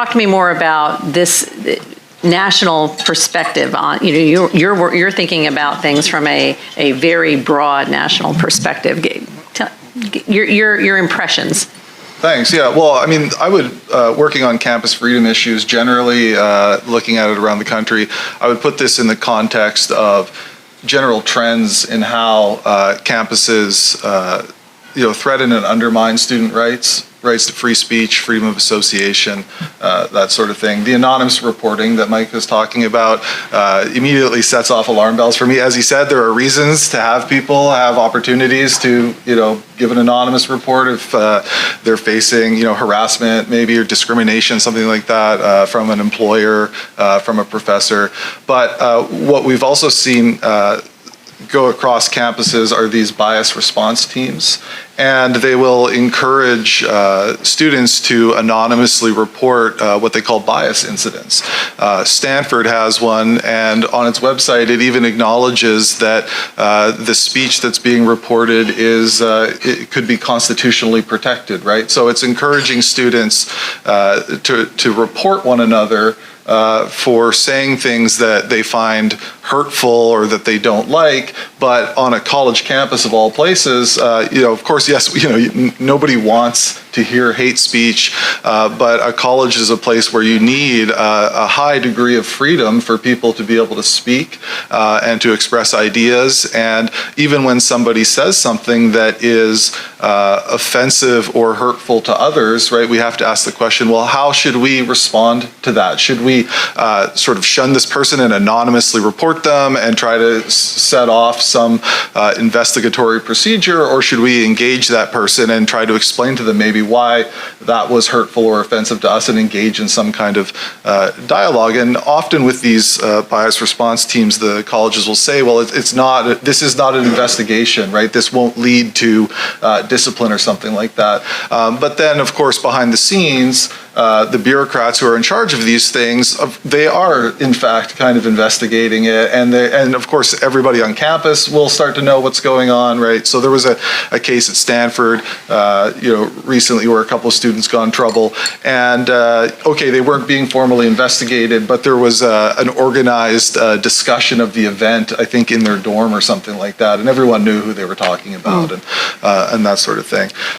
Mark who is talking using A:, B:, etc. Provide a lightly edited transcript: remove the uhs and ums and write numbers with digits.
A: talk to me more about this national perspective on, you're thinking about things from a very broad national perspective. Your impressions.
B: Thanks. Yeah. Well, I mean, I would, working on campus freedom issues generally, looking at it around the country, I would put this in the context of general trends in how campuses, threaten and undermine student rights to free speech, freedom of association, that sort of thing. The anonymous reporting that Mike was talking about immediately sets off alarm bells for me. As he said, there are reasons to have people have opportunities to, give an anonymous report if they're facing, harassment maybe or discrimination, something like that, from an employer, from a professor. But what we've also seen go across campuses are these bias response teams, and they will encourage students to anonymously report what they call bias incidents. Stanford has one, and on its website it even acknowledges that the speech that's being reported it could be constitutionally protected, right? So it's encouraging students to report one another for saying things that they find hurtful or that they don't like, but on a college campus of all places, of course, yes, nobody wants to hear hate speech, but a college is a place where you need a high degree of freedom for people to be able to speak and to express ideas. And even when somebody says something that is offensive or hurtful to others, right, we have to ask the question, well, how should we respond to that? Should we sort of shun this person and anonymously report them and try to set off some investigatory procedure, or should we engage that person and try to explain to them maybe why that was hurtful or offensive to us and engage in some kind of dialogue? And often with these bias response teams, the colleges will say, well, this is not an investigation, right? This won't lead to discipline or something like that. But then, of course, behind the scenes, the bureaucrats who are in charge of these things, they are in fact kind of investigating it, and of course everybody on campus will start to know what's going on, right? So there was a case at Stanford, recently where a couple of students got in trouble, and okay, they weren't being formally investigated, but there was an organized discussion of the event, I think in their dorm or something like that, and everyone knew who they were talking about, and that sort of thing.